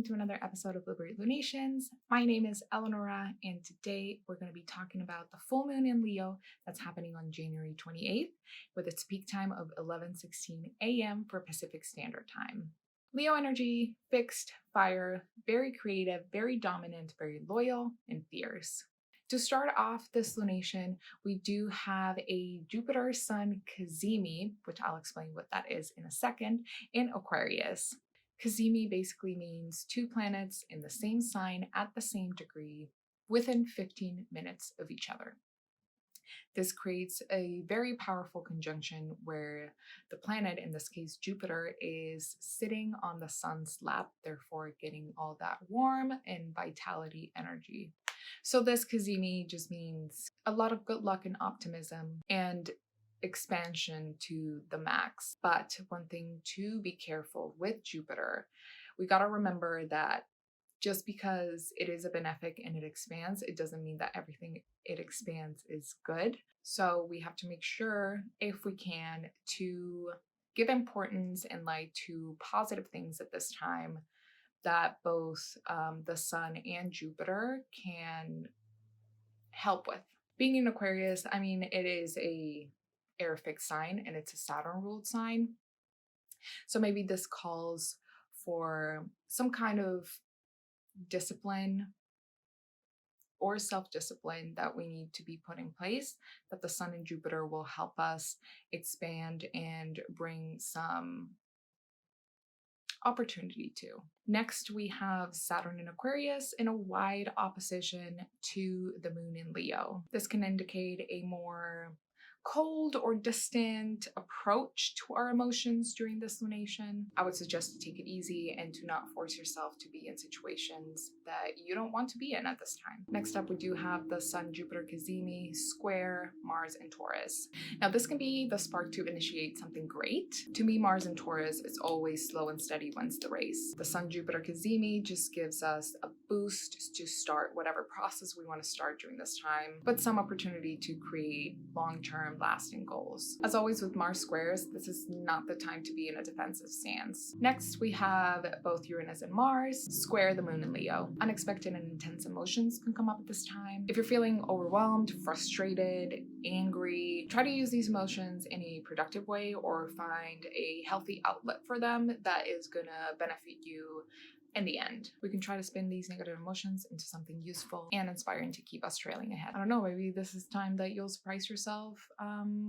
to another episode of Liberate Lunations. My name is Eleonora, and today we're going to be talking about the full moon in Leo that's happening on January 28th, with its peak time of 11:16 a.m. for Pacific Standard Time. Leo energy, fixed, fire, very creative, very dominant, very loyal, and fierce. To start off this lunation, we do have a Jupiter Sun cazimi, which I'll explain what that is in a second, in Aquarius. Cazimi basically means two planets in the same sign at the same degree within 15 minutes of each other. This creates a very powerful conjunction where the planet, in this case Jupiter, is sitting on the sun's lap, therefore getting all that warmth and vitality energy. So this cazimi just means a lot of good luck and optimism and expansion to the max. But one thing to be careful with Jupiter, we got to remember that just because it is a benefic and it expands, it doesn't mean that everything it expands is good. So we have to make sure, if we can, to give importance and light to positive things at this time that both the sun and Jupiter can help with. Being in Aquarius, I mean, it is a air fixed sign and it's a Saturn ruled sign. So maybe this calls for some kind of discipline or self-discipline that we need to be put in place, that the sun and Jupiter will help us expand and bring some opportunity to. Next, we have Saturn in Aquarius in a wide opposition to the moon in Leo. This can indicate a more cold or distant approach to our emotions during this lunation. I would suggest to take it easy and to not force yourself to be in situations that you don't want to be in at this time. Next up, we do have the Sun Jupiter cazimi square Mars and Taurus. Now this can be the spark to initiate something great. To me, Mars and Taurus is always slow and steady wins the race. The Sun Jupiter cazimi just gives us a boost to start whatever process we want to start during this time, but some opportunity to create long-term lasting goals. As always with Mars squares, this is not the time to be in a defensive stance. Next, we have both Uranus and Mars square the moon in Leo. Unexpected and intense emotions can come up at this time. If you're feeling overwhelmed, frustrated, angry, try to use these emotions in a productive way or find a healthy outlet for them that is gonna benefit you in the end. We can try to spin these negative emotions into something useful and inspiring to keep us trailing ahead. I don't know, maybe this is time that you'll surprise yourself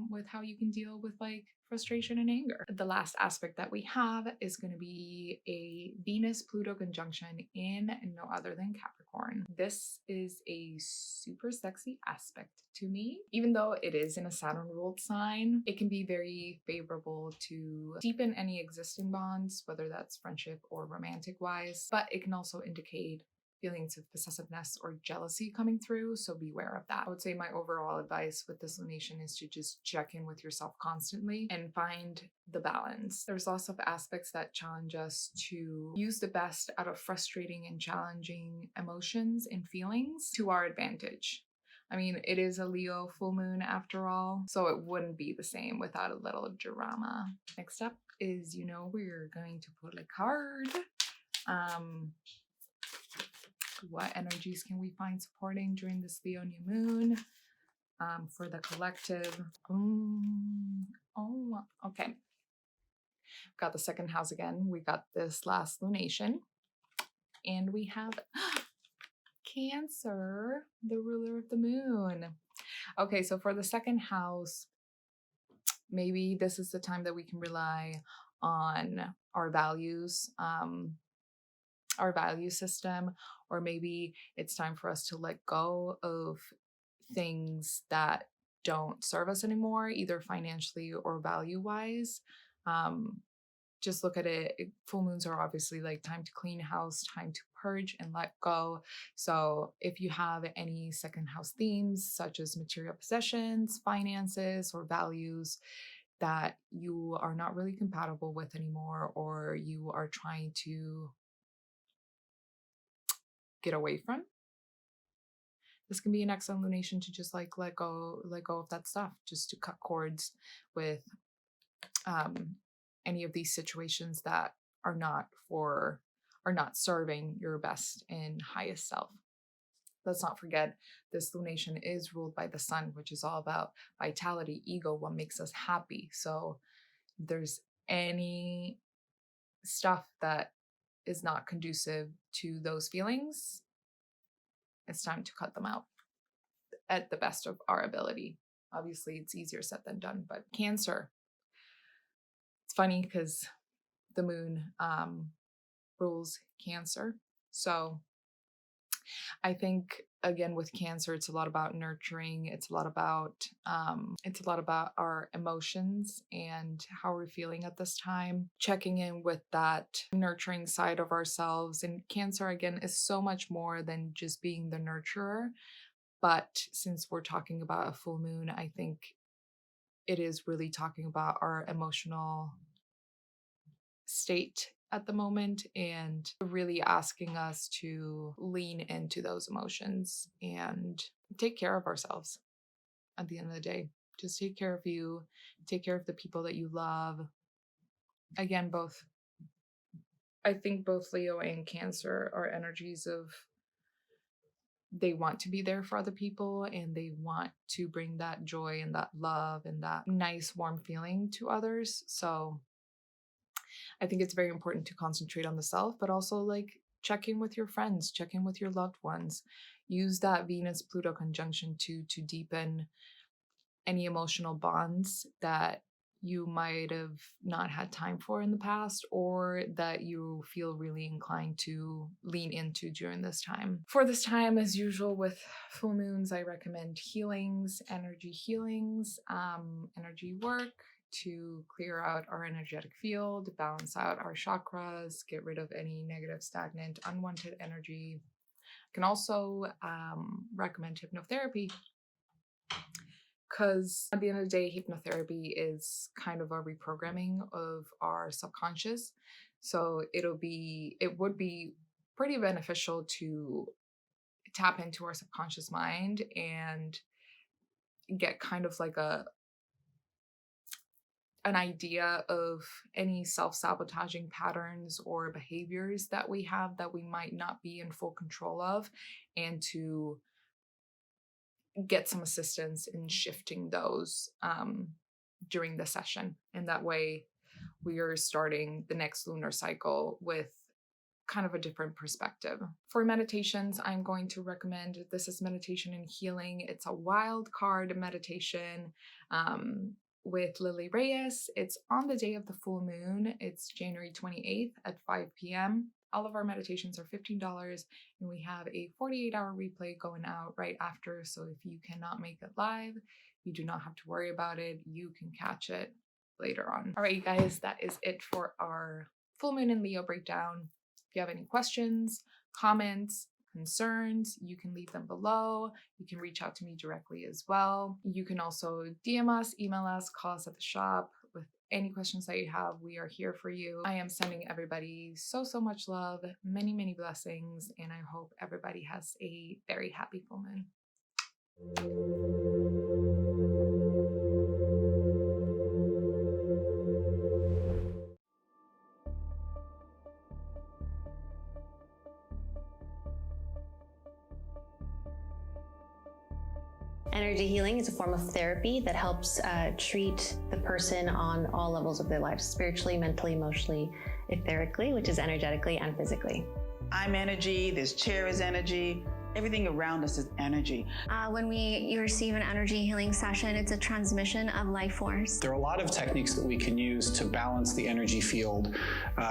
with how you can deal with like frustration and anger. The last aspect that we have is going to be a Venus-Pluto conjunction in no other than Capricorn. This is a super sexy aspect to me. Even though it is in a Saturn-ruled sign, it can be very favorable to deepen any existing bonds, whether that's friendship or romantic-wise, but it can also indicate feelings of possessiveness or jealousy coming through, so beware of that. I would say my overall advice with this lunation is to just check in with yourself constantly and find the balance. There's lots of aspects that challenge us to use the best out of frustrating and challenging emotions and feelings to our advantage. I mean, it is a Leo full moon after all, so it wouldn't be the same without a little drama. Next up is, we're going to pull a card. What energies can we find supporting during this Leo new moon for the collective? Okay. Got the second house again. We got this last lunation. And we have Cancer, the ruler of the moon. Okay, so for the second house, maybe this is the time that we can rely on our values, our value system, or maybe it's time for us to let go of things that don't serve us anymore, either financially or value-wise. Just look at it. Full moons are obviously like time to clean house, time to purge and let go. So if you have any second house themes, such as material possessions, finances, or values that you are not really compatible with anymore, or you are trying to get away from, this can be an excellent lunation to just like let go of that stuff, just to cut cords with any of these situations that are not for are not serving your best and highest self. Let's not forget, this lunation is ruled by the sun, which is all about vitality, ego, what makes us happy. So if there's any stuff that is not conducive to those feelings, it's time to cut them out at the best of our ability. Obviously, it's easier said than done, but Cancer. It's funny because the moon rules Cancer. So I think, again, with Cancer, it's a lot about nurturing. It's a lot about our emotions and how we're feeling at this time, checking in with that nurturing side of ourselves. And Cancer, again, is so much more than just being the nurturer. But since we're talking about a full moon, I think it is really talking about our emotional state at the moment and really asking us to lean into those emotions and take care of ourselves at the end of the day. Just take care of you, take care of the people that you love. Again, I think both Leo and Cancer are energies of, they want to be there for other people and they want to bring that joy and that love and that nice warm feeling to others. So I think it's very important to concentrate on the self, but also like check in with your friends, check in with your loved ones. Use that Venus-Pluto conjunction to deepen any emotional bonds that you might have not had time for in the past, or that you feel really inclined to lean into during this time. For this time, as usual with full moons, I recommend healings, energy work, to clear out our energetic field, balance out our chakras, get rid of any negative, stagnant, unwanted energy. I can also recommend hypnotherapy, because at the end of the day, hypnotherapy is kind of a reprogramming of our subconscious. So it would be pretty beneficial to tap into our subconscious mind and get kind of like an idea of any self-sabotaging patterns or behaviors that we have that we might not be in full control of, and to get some assistance in shifting those during the session. And that way we are starting the next lunar cycle with kind of a different perspective. For meditations, I'm going to recommend, this is Meditation and Healing. It's a wild card meditation with Lily Reyes. It's on the day of the full moon. It's January 28th at 5 p.m. All of our meditations are $15, and we have a 48-hour replay going out right after. So if you cannot make it live, you do not have to worry about it. You can catch it later on. All right, you guys, that is it for our full moon and Leo breakdown. If you have any questions, comments, concerns, you can leave them below. You can reach out to me directly as well. You can also DM us, email us, call us at the shop with any questions that you have. We are here for you. I am sending everybody so much love, many, many blessings, and I hope everybody has a very happy full moon. Energy healing is a form of therapy that helps treat the person on all levels of their lives, spiritually, mentally, emotionally, etherically, which is energetically and physically. I'm energy, this chair is energy, everything around us is energy. When you receive an energy healing session, it's a transmission of life force. There are a lot of techniques that we can use to balance the energy field.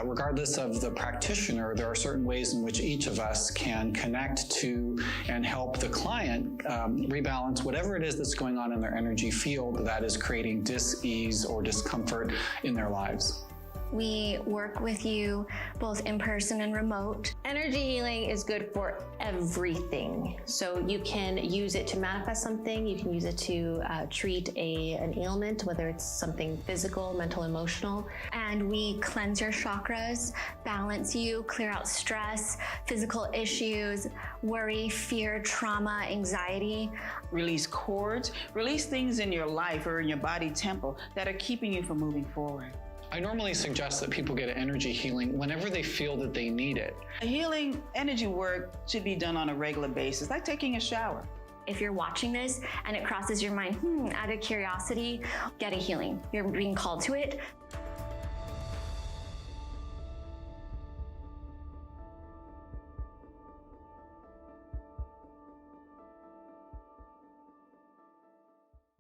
Regardless of the practitioner, there are certain ways in which each of us can connect to and help the client rebalance whatever it is that's going on in their energy field that is creating dis-ease or discomfort in their lives. We work with you both in person and remote. Energy healing is good for everything. So you can use it to manifest something. You can use it to treat an ailment, whether it's something physical, mental, emotional. And we cleanse your chakras, balance you, clear out stress, physical issues, worry, fear, trauma, anxiety. Release cords, release things in your life or in your body temple that are keeping you from moving forward. I normally suggest that people get energy healing whenever they feel that they need it. Healing energy work should be done on a regular basis, like taking a shower. If you're watching this and it crosses your mind, out of curiosity, get a healing. You're being called to it.